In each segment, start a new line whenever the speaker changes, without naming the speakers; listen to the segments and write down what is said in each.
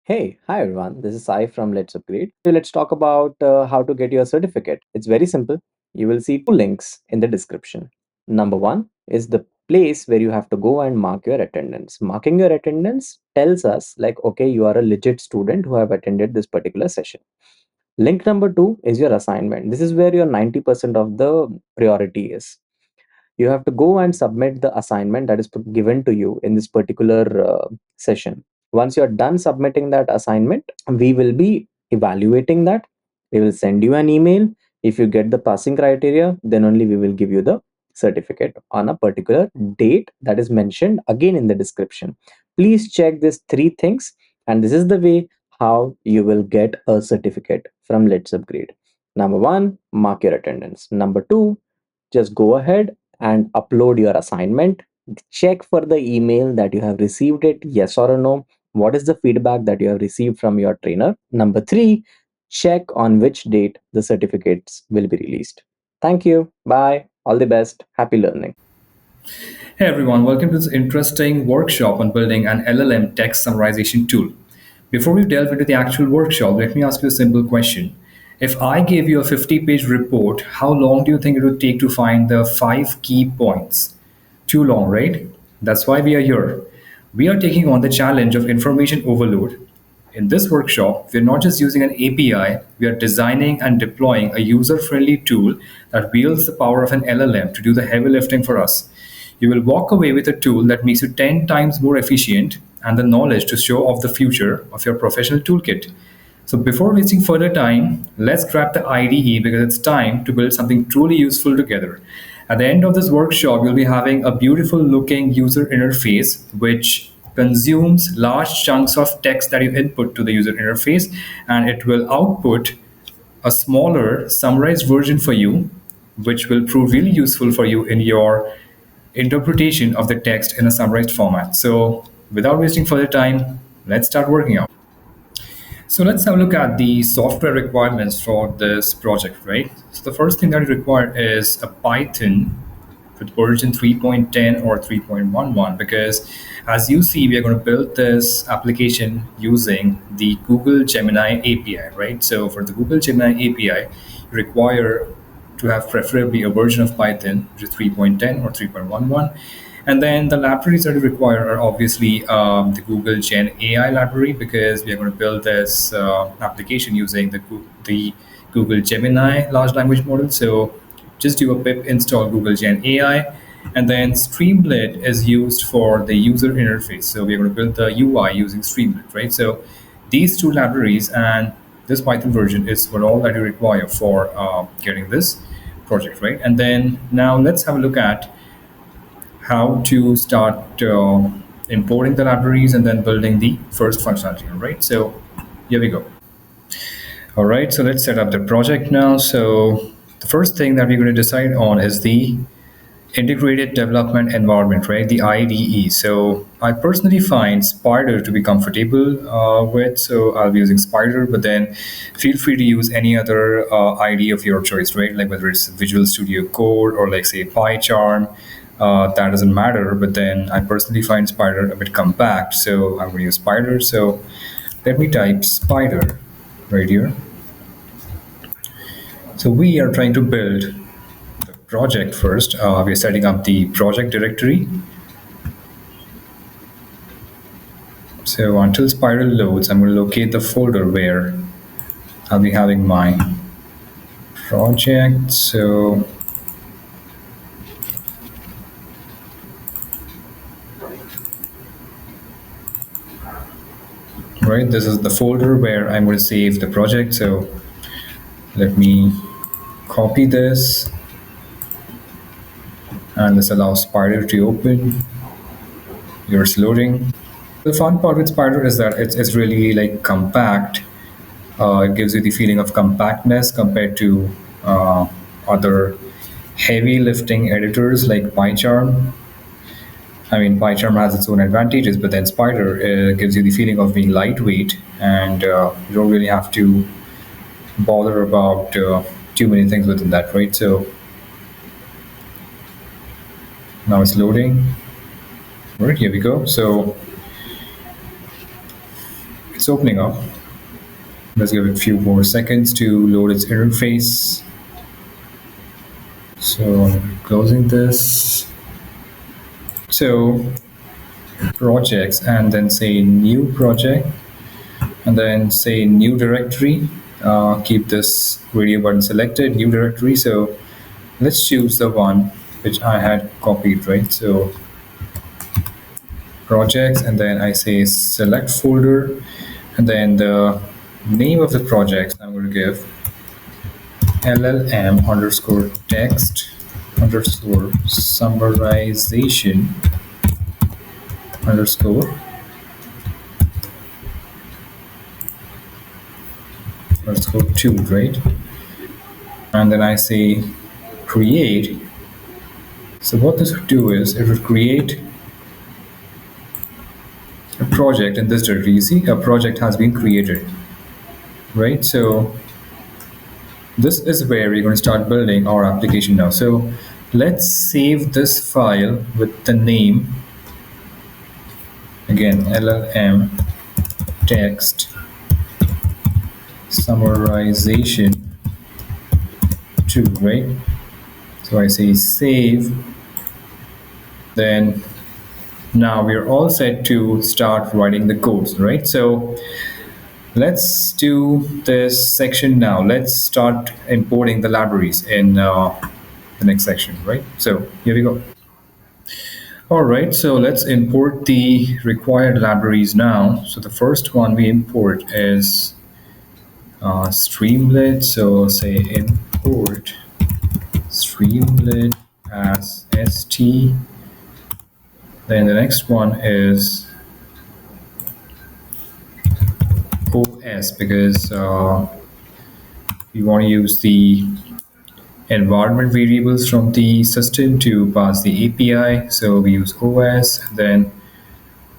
Hey, hi everyone. This is Sai from Let's Upgrade. So let's talk about how to get your certificate. It's very simple. You will see two links in the description. Number one is the place where you have to go and mark your attendance. Marking your attendance tells us, like, okay, you are a legit student who have attended this particular session. Link number two is your assignment. This is where your 90% of the priority is. You have to go and submit the assignment that is given to you in this particular session. Once you're done submitting that assignment, we will be evaluating that. We will send you an email. If you get the passing criteria, then only we will give you the certificate on a particular date that is mentioned again in the description. Please check these three things, and this is the way how you will get a certificate from Let's Upgrade. Number one, mark your attendance. Number two, just go ahead and upload your assignment. Check for the email that you have received it, yes or no. What is the feedback that you have received from your trainer? Number three, check on which date the certificates will be released. Thank you. Bye. All the best. Happy learning.
Hey everyone, welcome to this interesting workshop on building an LLM text summarization tool. Before we delve into the actual workshop, let me ask you a simple question. If I gave you a 50-page report, how long do you think it would take to find the five key points? Too long, right? That's why we are here. We are taking on the challenge of information overload. In this workshop, we're not just using an API, we are designing and deploying a user friendly tool that wields the power of an LLM to do the heavy lifting for us. You will walk away with a tool that makes you 10 times more efficient and the knowledge to show off the future of your professional toolkit. So, before wasting further time, let's grab the IDE because it's time to build something truly useful together. At the end of this workshop, you'll be having a beautiful looking user interface which consumes large chunks of text that you input to the user interface, and it will output a smaller summarized version for you, which will prove really useful for you in your interpretation of the text in a summarized format. So, without wasting further time, let's start working out. So let's have a look at the software requirements for this project, right? So the first thing that you require is a Python with version 3.10 or 3.11 because as you see, we are going to build this application using the Google Gemini API, right? So for the Google Gemini API, you require to have preferably a version of Python, which is 3.10 or 3.11. And then the libraries that you require are obviously the Google Gen AI library because we are going to build this application using the Google Gemini large language model. So just do a pip install Google Gen AI. And then Streamlit is used for the user interface. So we're going to build the UI using Streamlit, right? So these two libraries and this Python version is what all that you require for getting this project, right? And then now let's have a look at how to start importing the libraries and then building the first functionality, right? So here we go. All right, so let's set up the project now. So the first thing that we're going to decide on is the integrated development environment, right? The IDE. So I personally find Spider to be comfortable with, so I'll be using Spider, but then feel free to use any other IDE of your choice, right? Like whether it's Visual Studio Code or like say PyCharm, that doesn't matter. But then I personally find Spider a bit compact, so I'm going to use Spider. So let me type Spider right here. So we are trying to build project first. We're setting up the project directory. So until Spiral loads, I'm going to locate the folder where I'll be having my project. So right, this is the folder where I'm going to save the project. So let me copy this and this allows Spider to open. Here's loading. The fun part with Spider is that it's really like compact. It gives you the feeling of compactness compared to other heavy lifting editors like PyCharm. I mean, PyCharm has its own advantages, but then Spider gives you the feeling of being lightweight, and you don't really have to bother about too many things within that, right? So now it's loading. All right, here we go. So It's opening up. Let's give it a few more seconds to load its interface. So I'm closing this. So projects and then say new project and then say new directory. Keep this radio button selected, new directory. So let's choose the one which I had copied, right? So projects and then I say select folder and then the name of the project I'm going to give LLM underscore text underscore summarization underscore two, right? And then I say create. So what this would do is it would create a project in this directory. You see, a project has been created, right? So this is where we're going to start building our application now. So let's save this file with the name, again, LLM text summarization 2, right? So I say save. Then now we're all set to start writing the codes, right? So let's do this section now. Let's start importing the libraries in the next section, right? So here we go. All right, so let's import the required libraries now. So the first one we import is Streamlit. So say import Streamlit as st. Then the next one is OS because we want to use the environment variables from the system to pass the API. So we use OS. Then,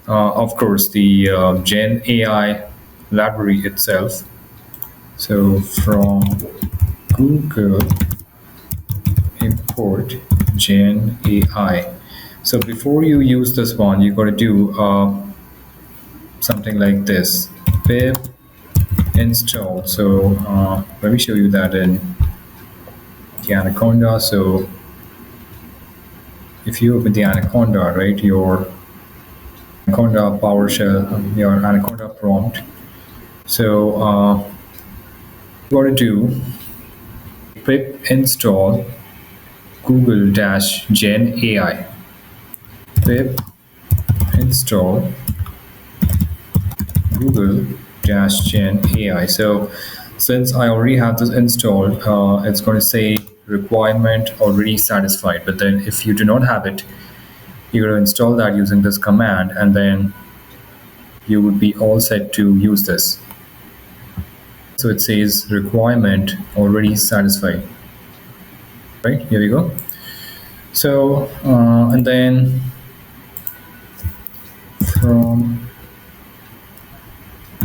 of course, the GenAI library itself. So from Google import GenAI. So before you use this one, you got to do something like this: pip install. So let me show you that in the Anaconda. So if you open the Anaconda, right, your Anaconda PowerShell, your Anaconda prompt. So you want to do pip install Google-Gen AI. Pip install Google-Gen AI. So since I already have this installed, it's going to say requirement already satisfied. But then if you do not have it, you're going to install that using this command, and then you would be all set to use this. So it says requirement already satisfied. Right, here we go. So, and then from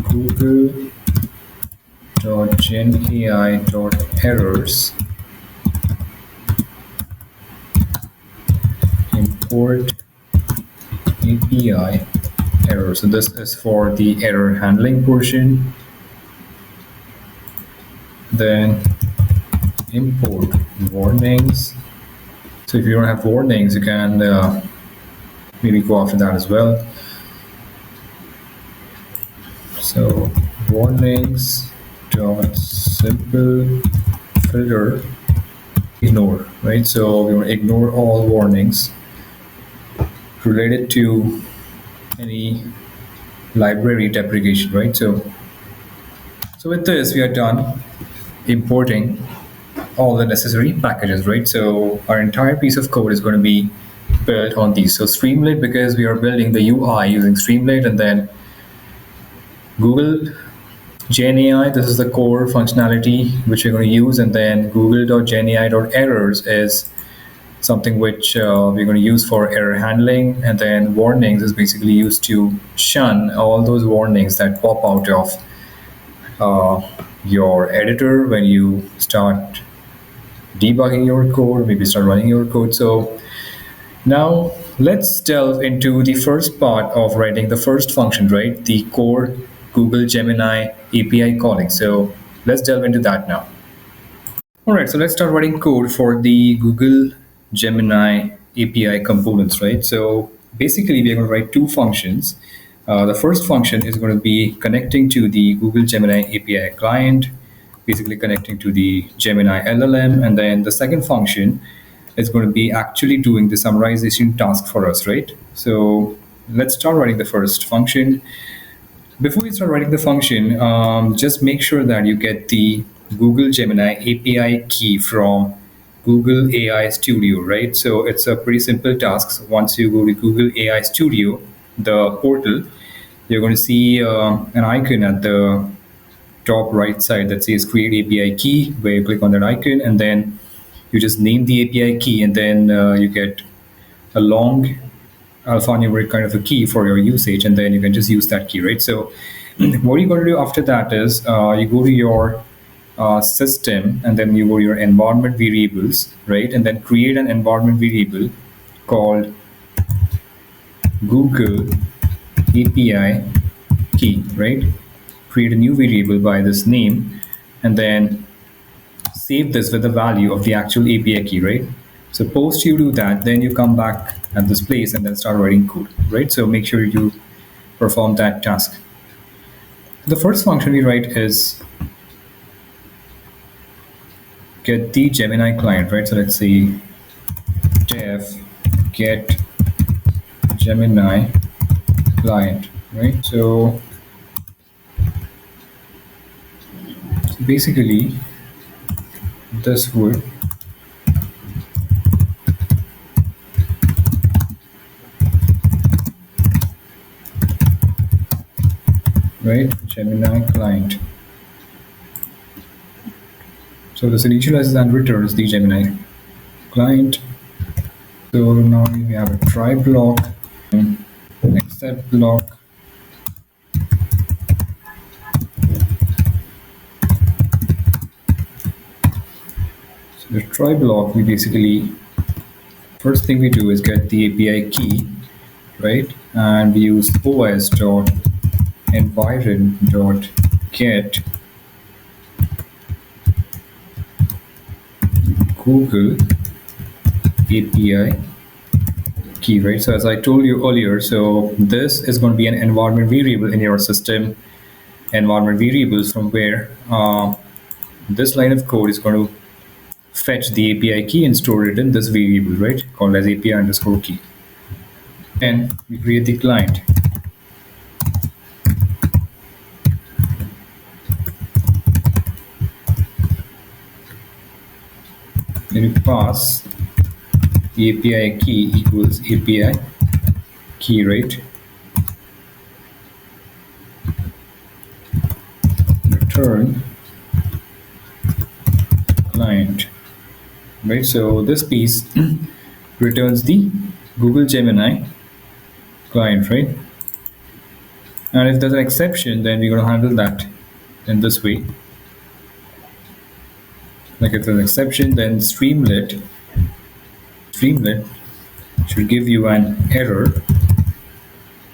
google.genai.errors import API error. So this is for the error handling portion. Then import warnings. So if you don't have warnings, you can maybe go after that as well. So warnings dot simple filter ignore, right? So we want to ignore all warnings related to any library deprecation, right? So with this, we are done importing all the necessary packages, right? So our entire piece of code is going to be built on these. So Streamlit, because we are building the UI using Streamlit, and then Google GenAI, this is the core functionality which we're going to use, and then google.genai.errors is something which we're going to use for error handling, and then warnings is basically used to shun all those warnings that pop out of your editor when you start debugging your code, maybe start running your code. So now let's delve into the first part of writing the first function, right? The core Google Gemini API calling. So let's delve into that now. All right, so let's start writing code for the Google Gemini API components, right? So basically, we're going to write two functions. The first function is going to be connecting to the Google Gemini API client, basically connecting to the Gemini LLM. And then the second function is going to be actually doing the summarization task for us, right? So let's start writing the first function. Before you start writing the function, just make sure that you get the Google Gemini API key from Google AI Studio, right? So it's a pretty simple task. Once you go to Google AI Studio, the portal, you're going to see an icon at the top right side that says Create API Key, where you click on that icon, and then you just name the API key, and then you get a long alphanumeric kind of a key for your usage, and then you can just use that key, right? So what you're going to do after that is you go to your system, and then you go to your environment variables, right? And then create an environment variable called Google API key, right? Create a new variable by this name, and then save this with the value of the actual API key, right? So post you do that, then you come back at this place and then start writing code, right? So make sure you perform that task. The first function we write is get the Gemini client, right? So let's say def get Gemini client, right? So basically this would right Gemini client. So this initializes and returns the Gemini client. So now we have a try block, accept block. So the try block, we basically first thing we do is get the API key, right? And we use os dot environ dot get Google API key, right? So as I told you earlier, so this is going to be an environment variable in your system. Environment variables from where this line of code is going to fetch the API key and store it in this variable, right? Called as API underscore key. And we create the client. Then we pass the API key equals API key, right? Return client, right? So this piece returns the Google Gemini client, right? And if there's an exception, then we're going to handle that in this way. Like if there's an exception, then Streamlit should give you an error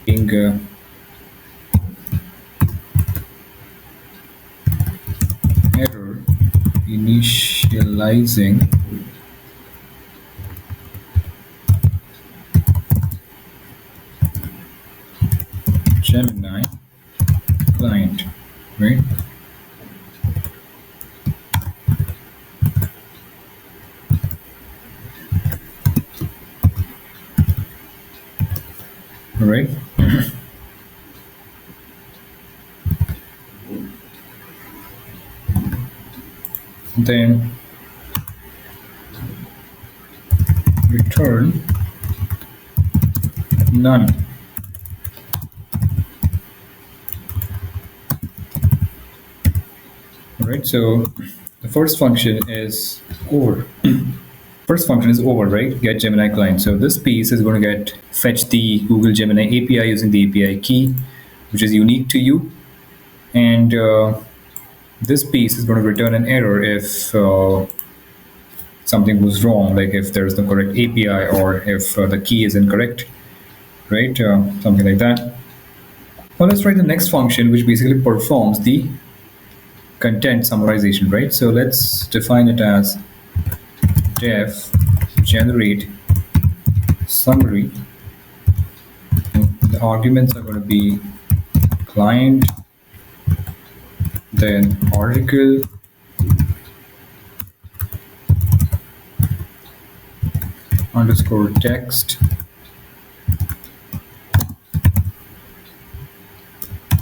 being error initializing Gemini client, right? All right. Then return none. All right. So the first function is over. First function is over, right? Get Gemini client. So this piece is going to get fetch the Google Gemini API using the API key, which is unique to you, and this piece is going to return an error if something goes wrong, like if there's no correct API or if the key is incorrect, right? Something like that. Well, let's write the next function, which basically performs the content summarization, right? So let's define it as def generate summary. The arguments are going to be client, then article, underscore text.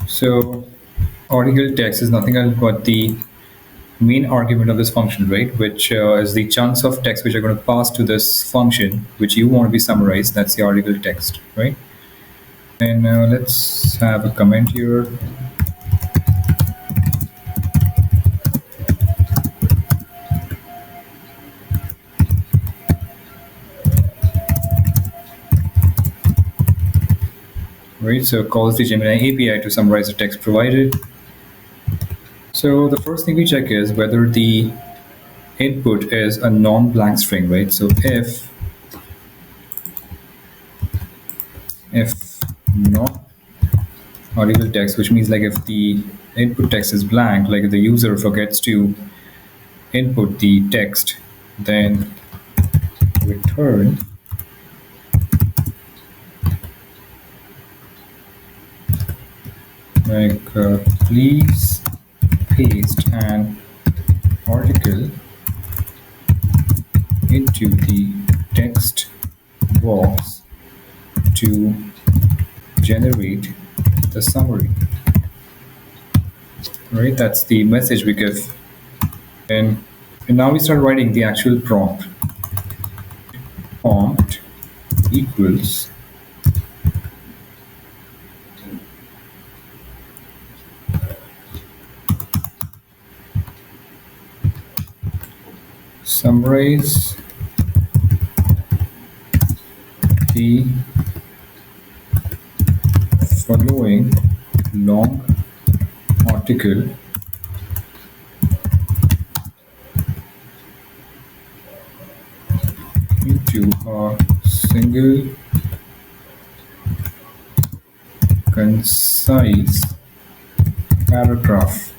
So article text is nothing else but the main argument of this function, right? Which is the chunks of text which are going to pass to this function, which you want to be summarized. That's the article text, right? And let's have a comment here. Right, so calls the Gemini API to summarize the text provided. So the first thing we check is whether the input is a non-blank string, right? So if not article text, which means like if the input text is blank, like if the user forgets to input the text, then return like please paste an article into the text box to generate the summary. Right, that's the message we give. And now we start writing the actual prompt. Prompt equals summarize the following long article into a single concise paragraph.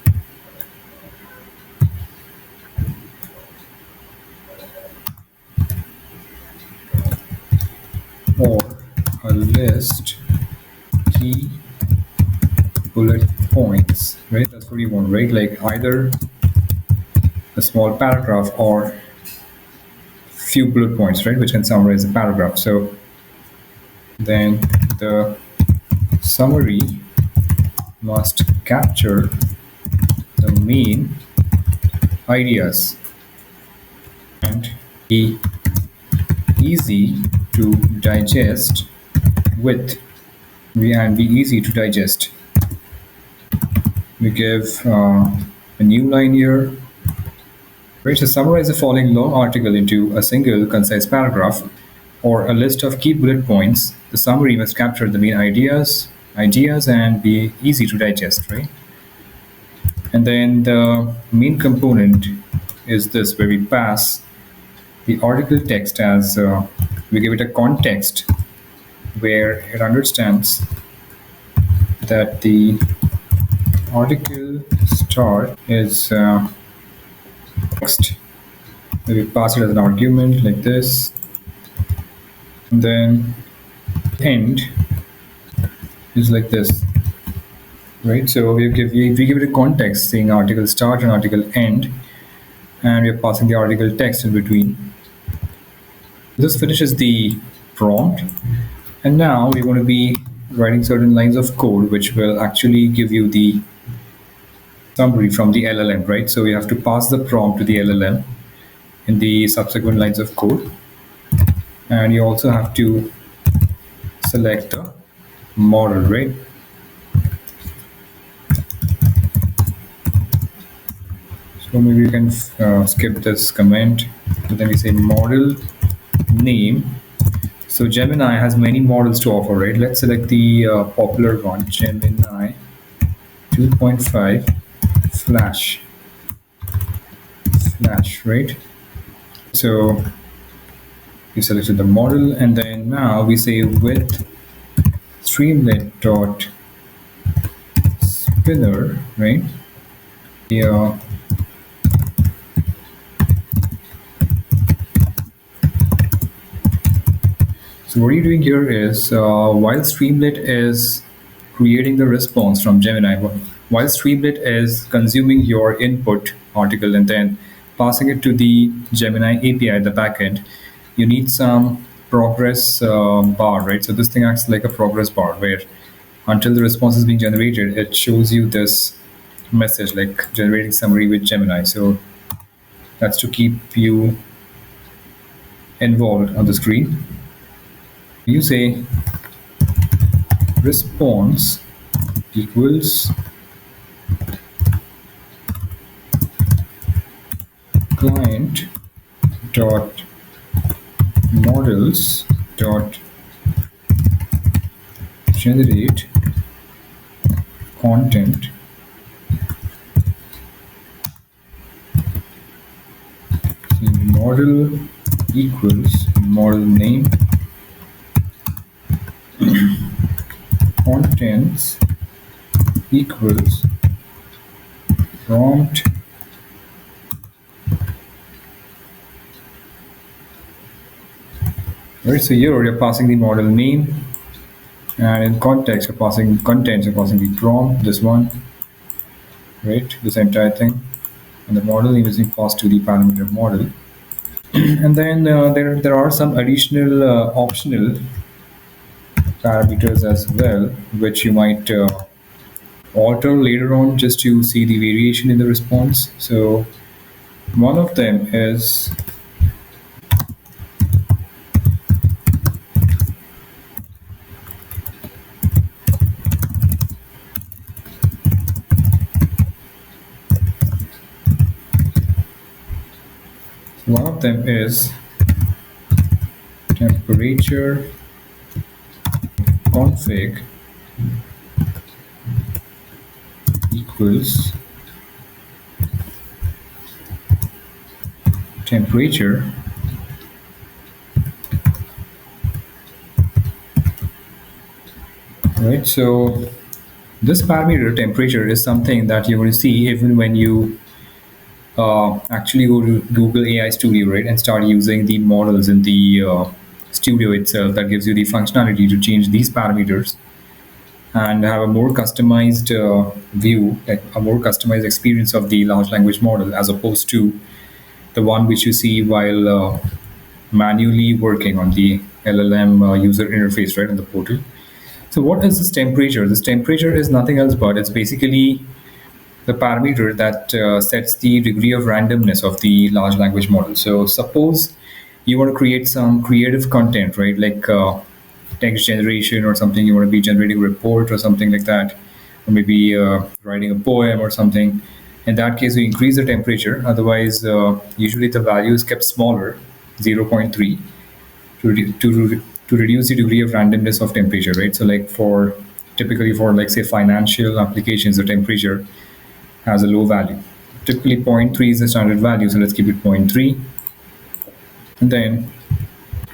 Or a list key bullet points, right? That's what you want, right? Like either a small paragraph or few bullet points, right? Which can summarize the paragraph. So then the summary must capture the main ideas and be easy to digest with and be easy to digest. We give a new line here. Right, to summarize the following long article into a single concise paragraph or a list of key bullet points, the summary must capture the main ideas and be easy to digest, right? And then the main component is this, where we pass the article text as we give it a context where it understands that the article start is text. We pass it as an argument like this, and then end is like this, right? So we give it a context saying article start and article end, and we're passing the article text in between. This finishes the prompt, and now we're going to be writing certain lines of code which will actually give you the summary from the LLM, right? So we have to pass the prompt to the LLM in the subsequent lines of code, and you also have to select the model, right? So maybe you can skip this comment. But then we say model name. So Gemini has many models to offer, right? Let's select the popular one, Gemini 2.5 Flash, right? So we selected the model, and then now we say with streamlit dot spinner, right? Yeah. So what you're doing here is while Streamlit is creating the response from Gemini, while Streamlit is consuming your input article and then passing it to the Gemini API at the backend, you need some progress bar, right? So this thing acts like a progress bar where until the response is being generated, it shows you this message like generating summary with Gemini. So that's to keep you involved on the screen. You say response equals client dot models dot generate content. The model equals model name, contents equals prompt. Right, so here you're passing the model name, and in context you're passing contents, you're passing the prompt, this one, right, this entire thing, and the model name is being passed to the parameter model. And then there are some additional optional parameters as well, which you might alter later on just to see the variation in the response. So one of them is one of them is temperature config equals temperature right. So this parameter temperature is something that you're going to see even when you actually go to Google AI Studio, right, and start using the models in the studio itself. That gives you the functionality to change these parameters and have a more customized view, like a more customized experience of the large language model as opposed to the one which you see while manually working on the LLM user interface, right, in the portal. So what is this temperature? This temperature is nothing else but it's basically the parameter that sets the degree of randomness of the large language model. So suppose you want to create some creative content, right, like text generation or something. You want to be generating a report or something like that, or maybe writing a poem or something. In that case, you increase the temperature. Otherwise, usually the value is kept smaller, 0.3, to reduce the degree of randomness of temperature, right? So like for typically for like say financial applications, the temperature has a low value. Typically zero point 0.3 is the standard value, so let's keep it zero point 0.3. And then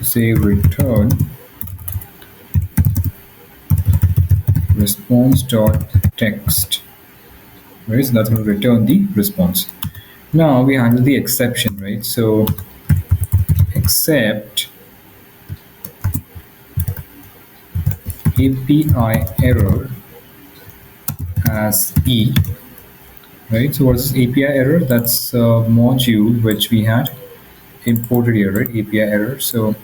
say return response dot text. Right, so that's going to return the response. Now we handle the exception, right? So except API error as E, right? So what's this API error? That's a module which we had imported here, right? API error. So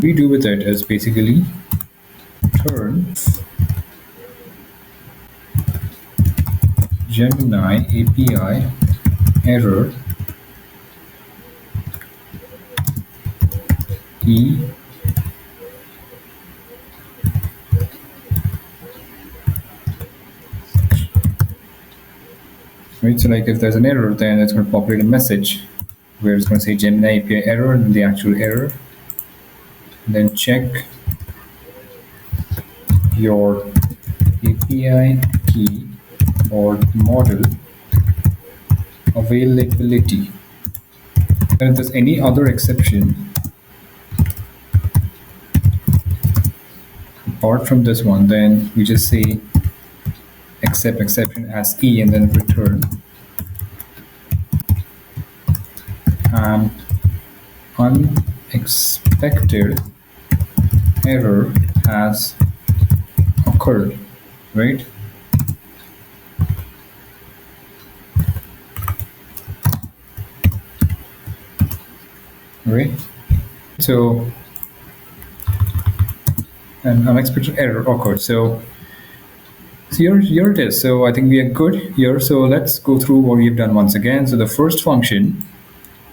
we do with it is basically turn Gemini API error E right. So like if there's an error, then it's going to populate a message where it's going to say Gemini API error and then the actual error. And then check your API key or model availability. And if there's any other exception apart from this one, then we just say accept exception as E and then return an unexpected error has occurred, right? Right. So an unexpected error occurred. So here it is. So I think we are good here. So let's go through what we've done once again. So the first function,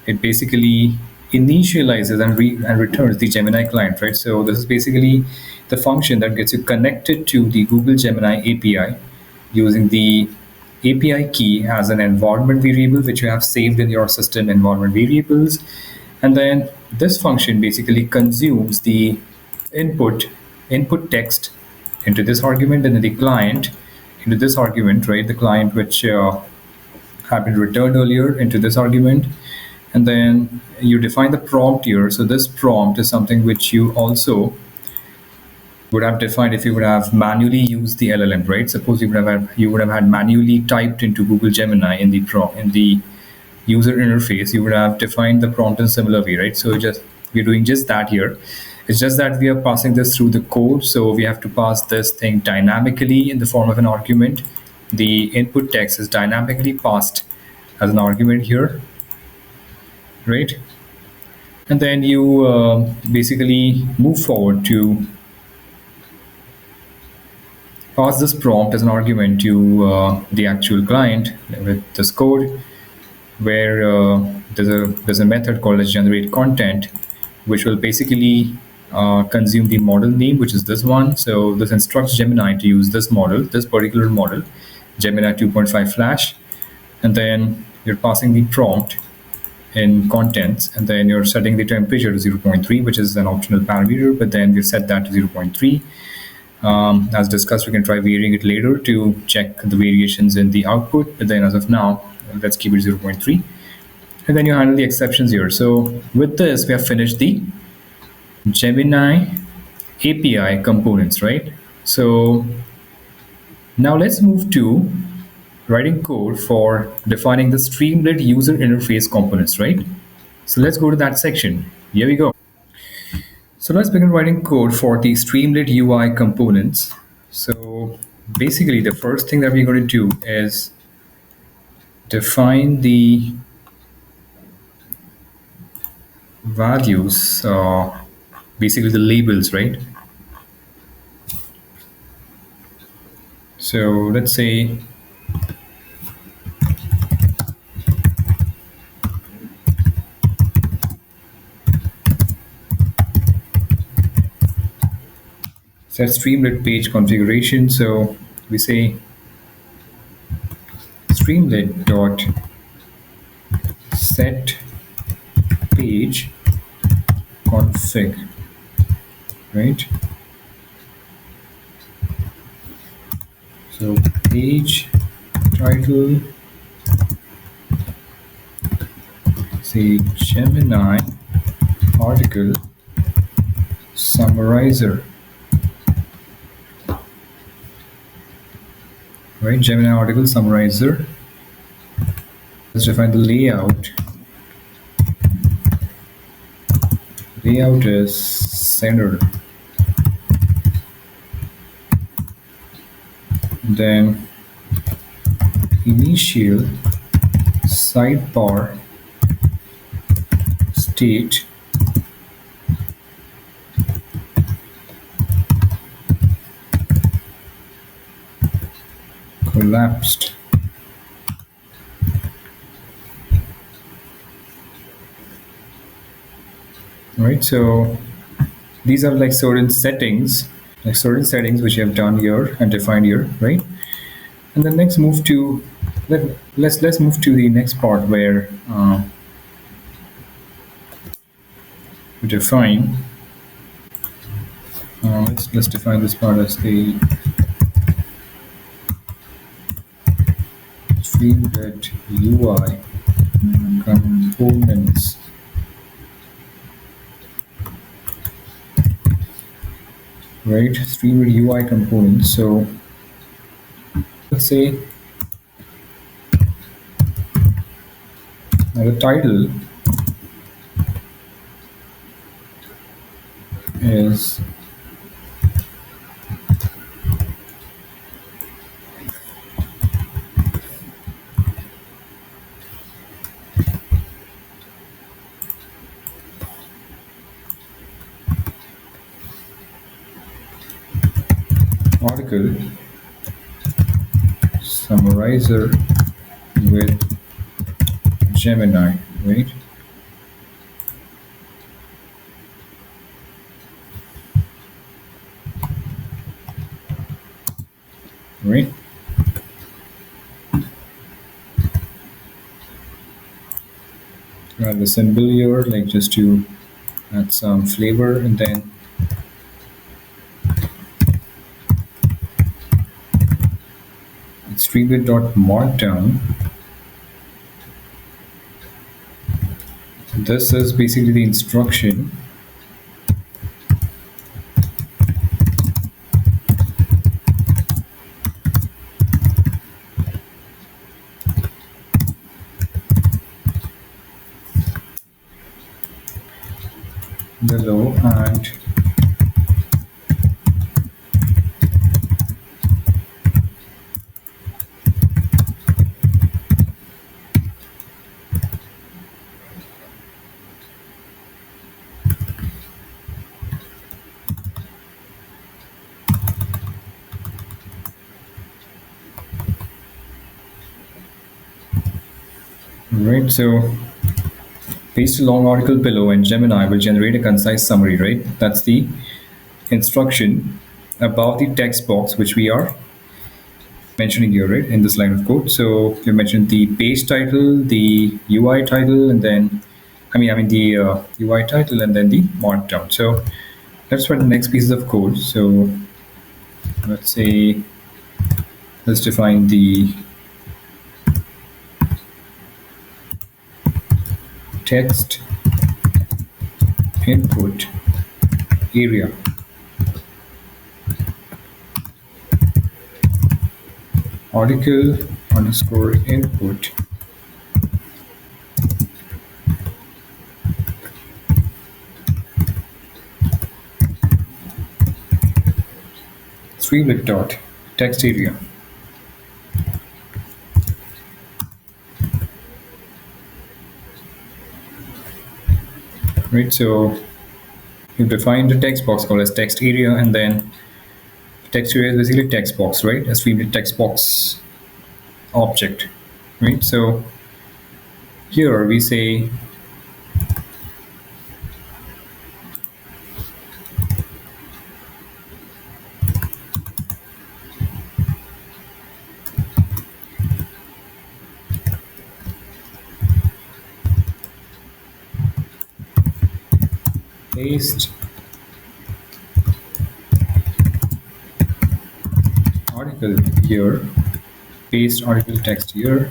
it basically initializes and returns the Gemini client, right? So this is basically the function that gets you connected to the Google Gemini API using the API key as an environment variable, which you have saved in your system environment variables. And then this function basically consumes the input input text into this argument, and then the client into this argument, right? The client which have been returned earlier into this argument. And then you define the prompt here. So this prompt is something which you also would have defined if you would have manually used the LLM, right? Suppose you would have had manually typed into Google Gemini in the prompt in the user interface. You would have defined the prompt in a similar way, right? So just we're doing just that here. It's just that we are passing this through the code, so we have to pass this thing dynamically in the form of an argument. The input text is dynamically passed as an argument here, right? And then you basically move forward to pass this prompt as an argument to the actual client with this code, where there's a method called as generate content, which will basically consume the model name, which is this one. So this instructs Gemini to use this model, this particular model, Gemini 2.5 Flash, and then you're passing the prompt in contents, and then you're setting the temperature to zero point 0.3, which is an optional parameter, but then we set that to zero point 0.3. As discussed, we can try varying it later to check the variations in the output, but then as of now, let's keep it zero point 0.3. And then you handle the exceptions here. So with this, we have finished the Gemini API components, right? So now let's move to writing code for defining the Streamlit user interface components, right? So let's go to that section. Here we go. So let's begin writing code for the Streamlit UI components. So basically, the first thing that we're going to do is define the values, basically the labels, right? So let's say set Streamlit page configuration. So we say Streamlit dot set page config, right? So page title, say Gemini article summarizer, right? Gemini article summarizer. Let's define the layout. Layout is center. Then initial sidebar state collapsed. Right, so these are like certain settings, which you have done here and defined here, right? And then next move to let's move to the next part where we define. Let's define this part as the Streamlit UI components. Right, Streamlit UI components. So Let's say the title is article summarizer with Gemini, right? Right. Add the symbol here, like just to add some flavor, and then streamlit.markdown. This is basically the instruction. Below, and right, so paste a long article below and Gemini will generate a concise summary, right? That's the instruction about the text box which we are mentioning here, right, in this line of code. So you mentioned the page title, the UI title, and then I mean the UI title, and then the markdown. So let's write the next pieces of code. So let's say let's define the text input area. Article underscore input three-bit dot text area. Right, so you define the text box called as text area, and then text area is basically text box, right? A streamlit text box object, right? So here we say paste article here, paste article text here,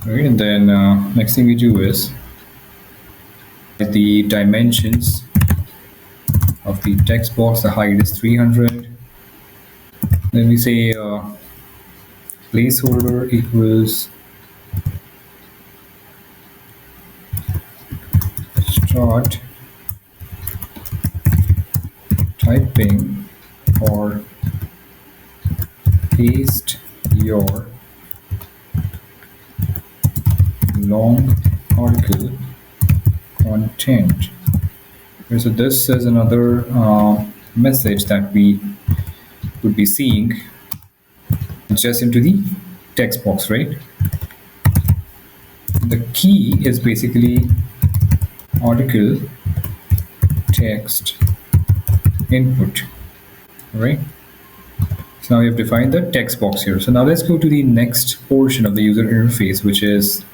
right? And then next thing we do is the dimensions of the text box. The height is 300. Then we say placeholder equals start typing or paste your long article content. Okay, so this is another message that we would be seeing just into the text box, right? The key is basically article text input, right? So now we have defined the text box here. So now let's go to the next portion of the user interface, which is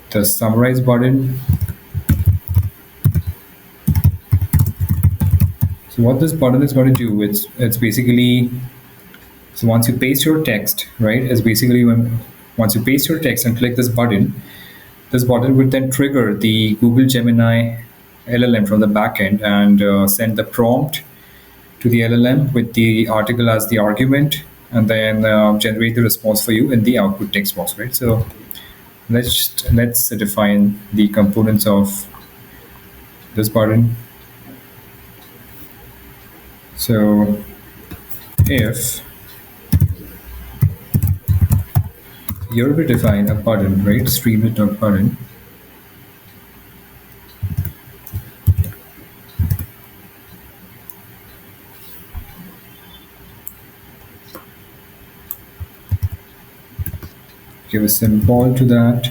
the summarize button. So what this button is going to do, it's basically, so once you paste your text, right, is basically Once you paste your text and click this button would then trigger the Google Gemini LLM from the backend and send the prompt to the LLM with the article as the argument, and then generate the response for you in the output text box, right? So let's define the components of this button. So if you're to define a button, right? Streamlit.button. Give a symbol to that.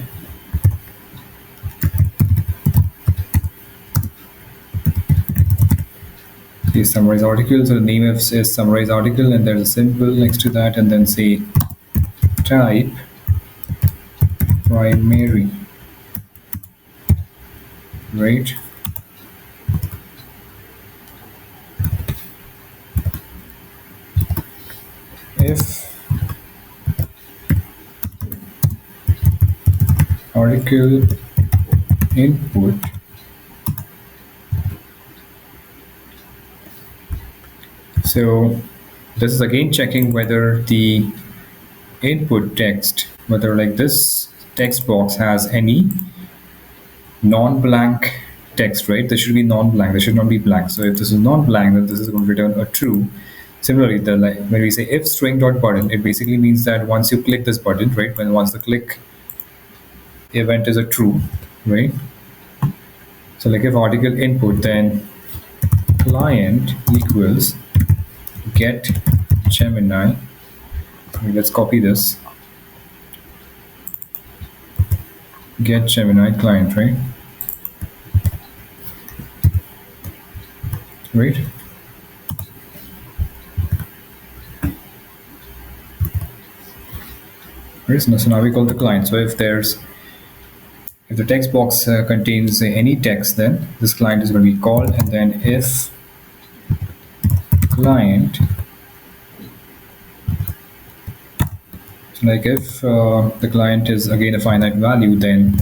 The summarize article. So the name is summarize article, and there's a symbol next to that, and then say type primary, right? If article input so this is again checking whether the input text, whether like this text box has any non-blank text, right? This should be non-blank, this should not be blank. So if this is non-blank, then this is going to return a true. Similarly, when we say if string dot button, it basically means that once you click this button, right, once the click event is a true, right? So like if article input, then client equals get Gemini. Okay, let's copy this. Get Gemini client, right? Right. Right. So now we call the client. So if the text box contains any text, then this client is going to be called, and then if client, so like if the client is again a finite value, then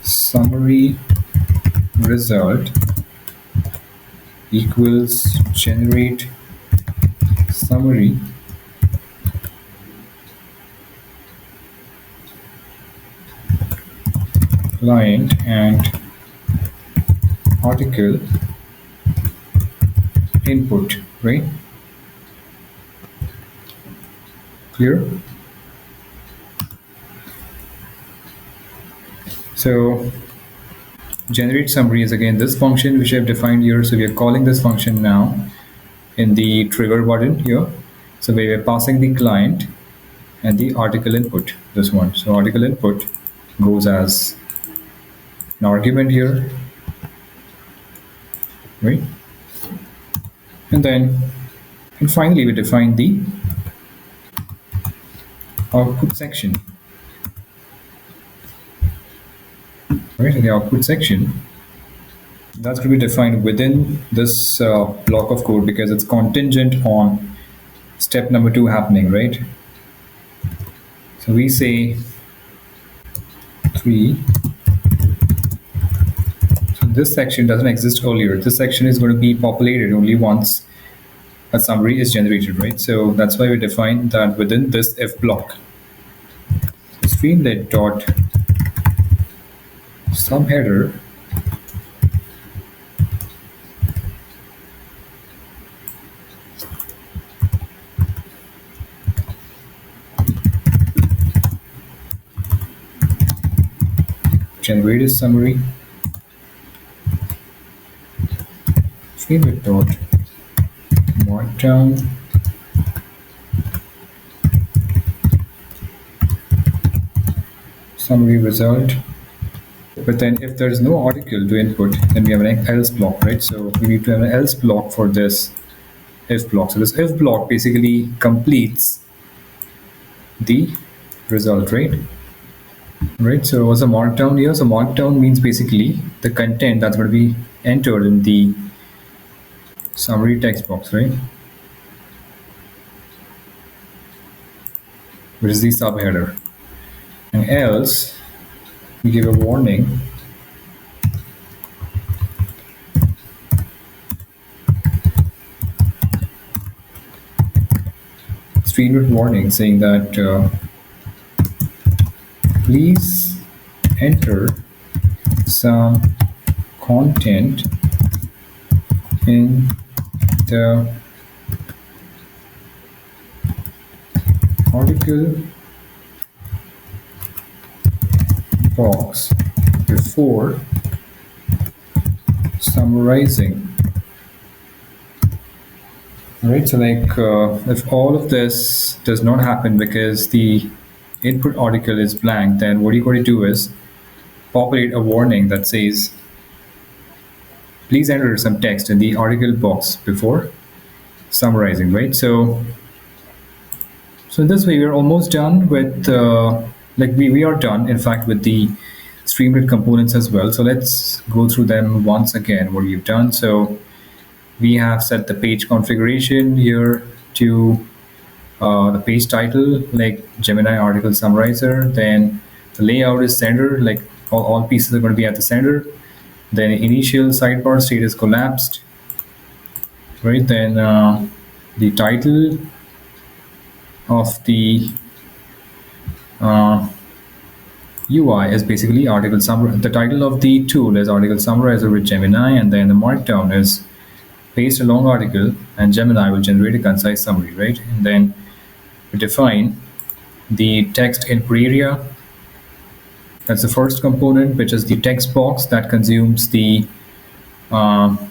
summary result equals generate summary client and article input, right? Clear? So generate summary is again this function which I've defined here. So we are calling this function now in the trigger button here. So we are passing the client and the article input, this one. So article input goes as an argument here, right? And finally we define the output section, right? In the output section, that's going to be defined within this block of code because it's contingent on step number 2 happening, right? So we say 3. So this section doesn't exist earlier. This section is going to be populated only once a summary is generated, right? So that's why we define that within this if block. So streamlit dot subheader generate a summary streamlit dot markdown summary result. But then if there is no article to input, then we have an else block, right? So we need to have an else block for this if block. So this if block basically completes the result, right? Right. So what's a markdown here? So markdown means basically the content that's going to be entered in the summary text box, right? which is the subheader. And else, we give a warning, screen warning saying that please enter some content in the article box before summarizing. Right, so like if all of this does not happen because the input article is blank, then what you're going to do is populate a warning that says, please enter some text in the article box before summarizing, right? So in this way, we're almost done with, we are done, in fact, with the Streamlit components as well. So let's go through them once again, what we've done. So we have set the page configuration here to the page title, like Gemini article summarizer. Then the layout is center, like all pieces are going to be at the center. Then initial sidebar state is collapsed, right? Then the title of the UI is basically article summary. The title of the tool is article summarizer with Gemini, and then the markdown is paste a long article, and Gemini will generate a concise summary, right? And then we define the text input area. That's the first component, which is the text box that consumes the long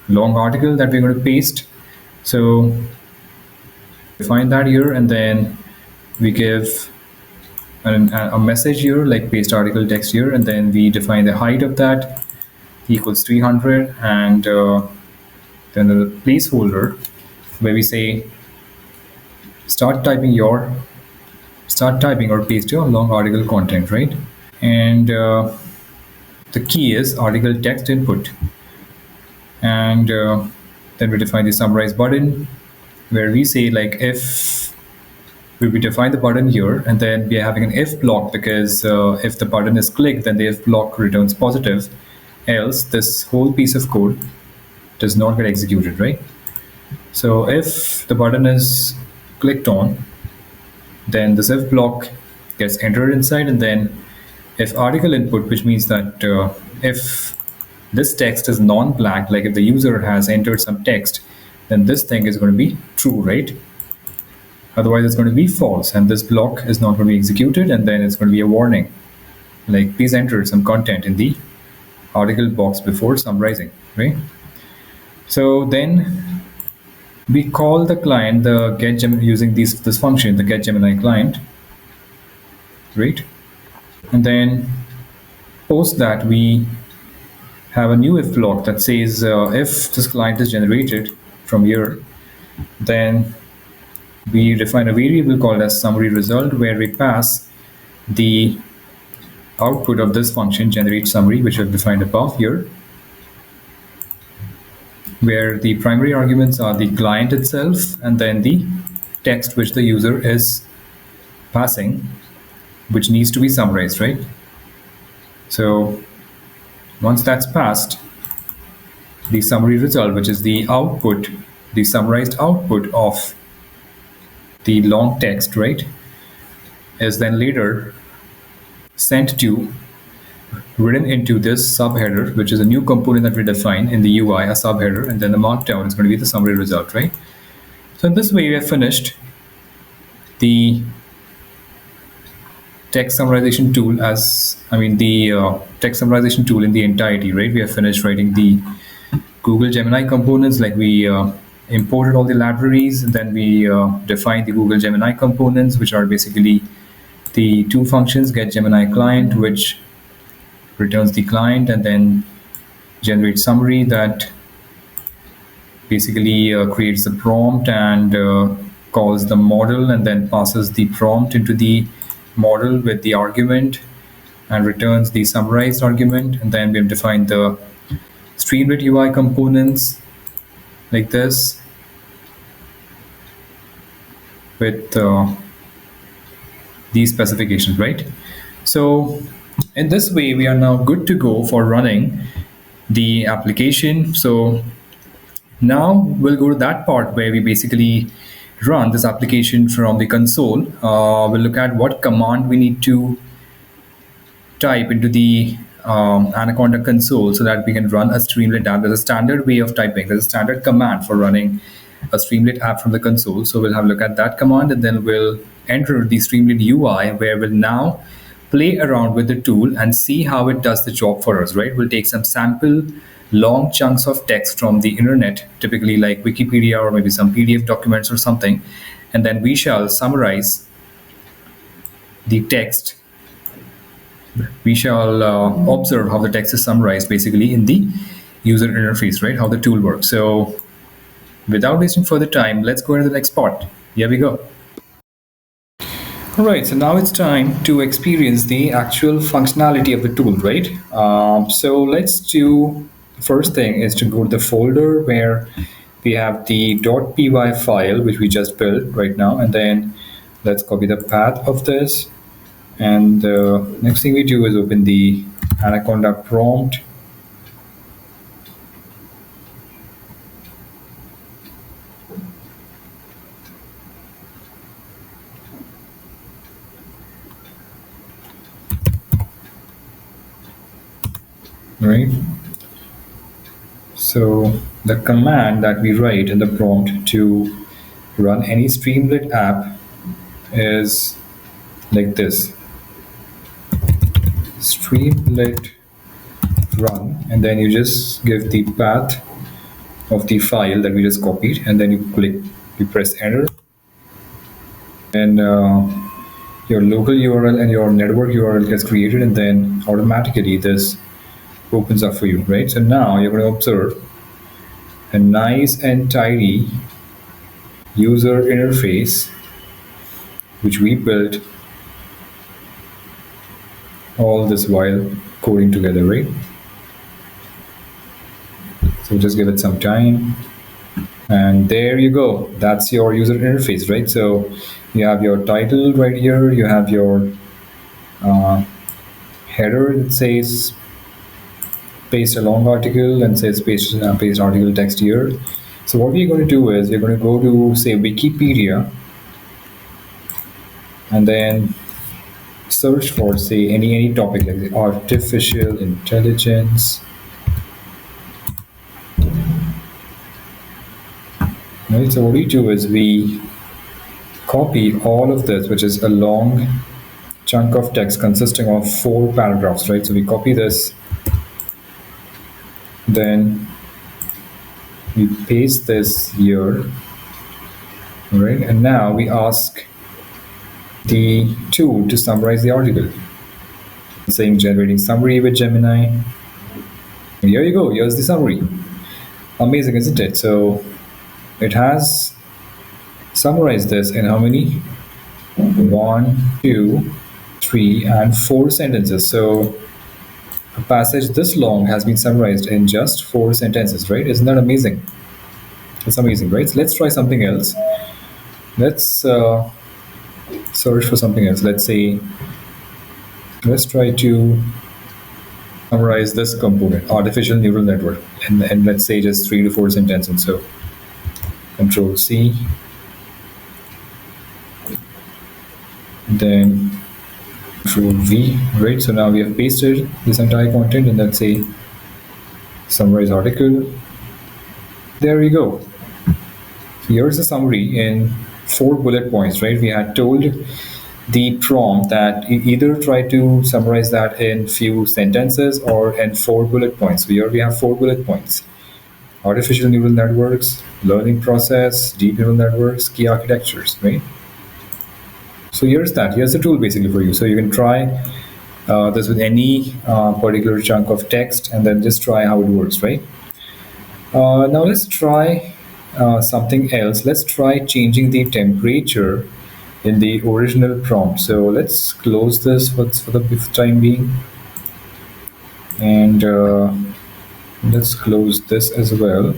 article that we're going to paste. So define that here, and then we give a message here, like paste article text here, and then we define the height of that equals 300, and then the placeholder where we say start typing or paste your long article content, right? And the key is article text input. And then we define the summarize button, where we say like if we define the button here, and then we are having an if block, because if the button is clicked, then the if block returns positive, else this whole piece of code does not get executed, right? So if the button is clicked on, then this if block gets entered inside, and then if article input, which means that if this text is non-blank, like if the user has entered some text, then this thing is going to be true, right? Otherwise it's going to be false, and this block is not going to be executed, and then it's going to be a warning, like please enter some content in the article box before summarizing, right? So then we call the client, the get Gemini, using this function, the get Gemini client, right? And then post that we have a new if block that says if this client is generated from here, then we define a variable called as summary result, where we pass the output of this function generate summary, which we have defined above here, where the primary arguments are the client itself and then the text which the user is passing, which needs to be summarized, right? So once that's passed, the summary result, which is the output, the summarized output of the long text, right, is then later sent to, written into this subheader, which is a new component that we define in the UI, a subheader, and then the markdown is going to be the summary result, right? So in this way, we have finished the text summarization tool text summarization tool in the entirety, right? We have finished writing the Google Gemini components, like we imported all the libraries, and then we defined the Google Gemini components, which are basically the two functions, get Gemini client, which returns the client, and then generates summary that basically creates the prompt and calls the model, and then passes the prompt into the model with the argument and returns the summarized argument. And then we have defined the Streamlit UI components like this, with these specifications, right? So in this way, we are now good to go for running the application. So now we'll go to that part where we basically run this application from the console. We'll look at what command we need to type into the Anaconda console so that we can run a Streamlit app. There's a standard way of typing. There's a standard command for running a Streamlit app from the console. So we'll have a look at that command, and then we'll enter the Streamlit UI, where we'll now play around with the tool and see how it does the job for us, right? We'll take some sample long chunks of text from the internet, typically like Wikipedia or maybe some PDF documents or something, and then we shall summarize the text. We shall observe how the text is summarized basically in the user interface, right? How the tool works. So without wasting further time, let's go into the next part. Here we go. All right, so now it's time to experience the actual functionality of the tool, right? So let's do, the first thing is to go to the folder where we have the .py file, which we just built right now, and then let's copy the path of this. And the next thing we do is open the Anaconda prompt. Right. So the command that we write in the prompt to run any Streamlit app is like this: Streamlit run, and then you just give the path of the file that we just copied, and then you press enter, and your local URL and your network URL gets created, and then automatically this opens up for you, right? So now you're going to observe a nice and tidy user interface which we built all this while coding together, right? So just give it some time, and there you go. That's your user interface, right? So you have your title right here, you have your header that says paste a long article and says paste article text here. So what we're going to do is we're going to go to, say, Wikipedia, and then search for, say, any topic like artificial intelligence. Right, so what we do is we copy all of this, which is a long chunk of text consisting of 4 paragraphs, right? So we copy this, then we paste this here, right? And now we ask the tool to summarize the article, saying generating summary with Gemini. And here you go, here's the summary. Amazing, isn't it? So it has summarized this in how many? 1, 2, 3, and 4 sentences. So a passage this long has been summarized in just 4 sentences, right? Isn't that amazing? It's amazing, right? So let's try something else. Let's search for something else. Let's say, let's try to summarize this component, artificial neural network, and let's say just 3 to 4 sentences. So Control C, then Control V, right? So now we have pasted this entire content, and let's say summarize article. There we go. Here's the summary in 4 bullet points, right? We had told the prompt that either try to summarize that in few sentences or in 4 bullet points. So here we have 4 bullet points: artificial neural networks, learning process, deep neural networks, key architectures, right? So here's that. Here's the tool basically for you. So you can try this with any particular chunk of text, and then just try how it works, right? Now let's try something else. Let's try changing the temperature in the original prompt. So let's close this for the time being, and let's close this as well.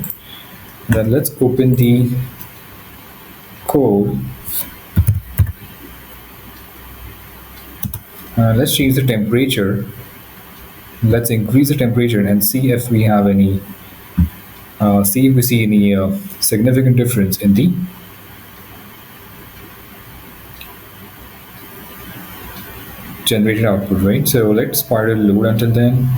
Then let's open the code Let's change the temperature. Let's increase the temperature and see if we have any, see if we see any significant difference in the generated output, right? So let's spiral load until then.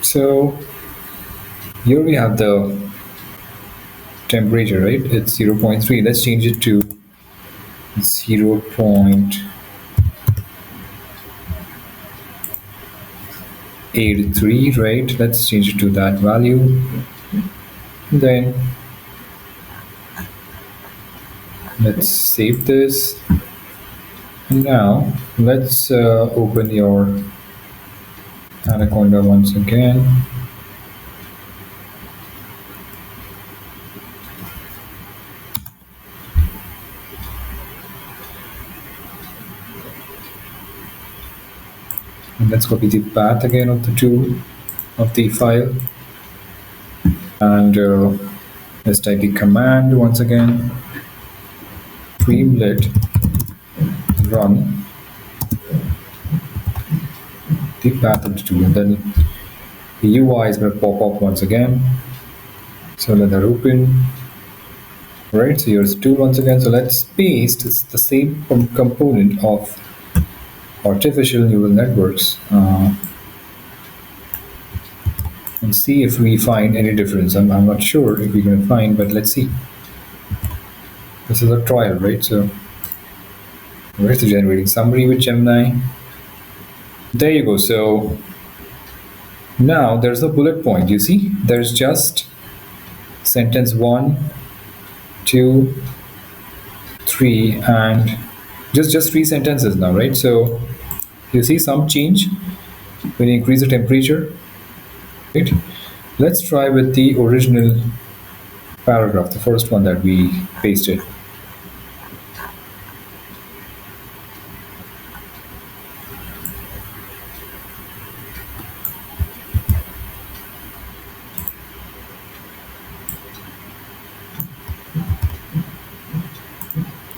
So here we have the temperature, right? It's zero point 0.3. Let's change it to 0.83, right? Let's change it to that value. Then let's save this. And now let's open your Anaconda once again. And let's copy the path again of the tool, of the file. And let's type the command once again. Streamlit run the path of the tool. And then the UI is going to pop up once again. So let that open. Right, so here's the tool once again. So let's paste it's the same component of artificial neural networks and see if we find any difference. I'm not sure if we're going to find, but let's see. This is a trial, right? So where's the generating summary with Gemini? There you go. So now there's a bullet point. You see, there's just sentence 1, 2, 3, and just 3 sentences now, right? So you see some change when you increase the temperature, right? Let's try with the original paragraph, the first one that we pasted.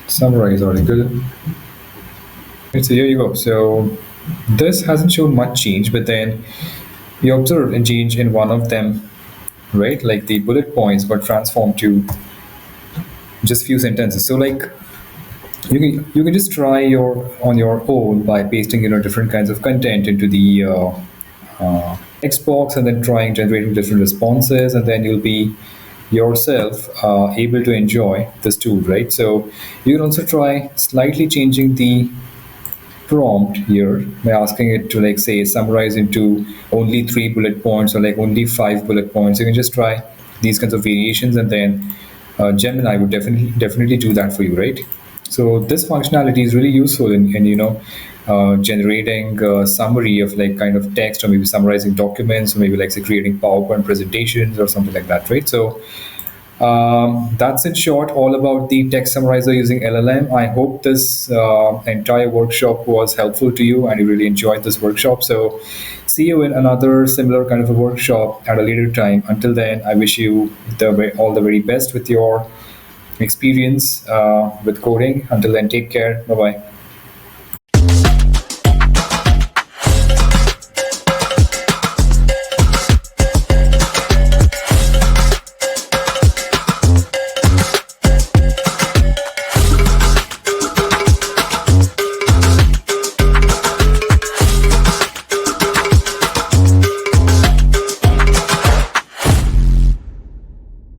Summarize article. Right, so here you go. So this hasn't shown much change, but then you observe a change in one of them, right? Like the bullet points got transformed to just few sentences. So like you can just try your on your own by pasting different kinds of content into the text box and then trying generating different responses, and then you'll be yourself able to enjoy this tool, right? So you can also try slightly changing the prompt here by asking it to, like, say, summarize into only 3 bullet points or like only 5 bullet points. You can just try these kinds of variations, and then Gemini would definitely do that for you, right? So this functionality is really useful in generating a summary of like kind of text, or maybe summarizing documents, or maybe like say creating PowerPoint presentations or something like that, right? So that's in short all about the text summarizer using LLM. I hope this entire workshop was helpful to you and you really enjoyed this workshop. So see you in another similar kind of a workshop at a later time. Until then, I wish you all the very best with your experience with coding. Until then, take care. Bye bye.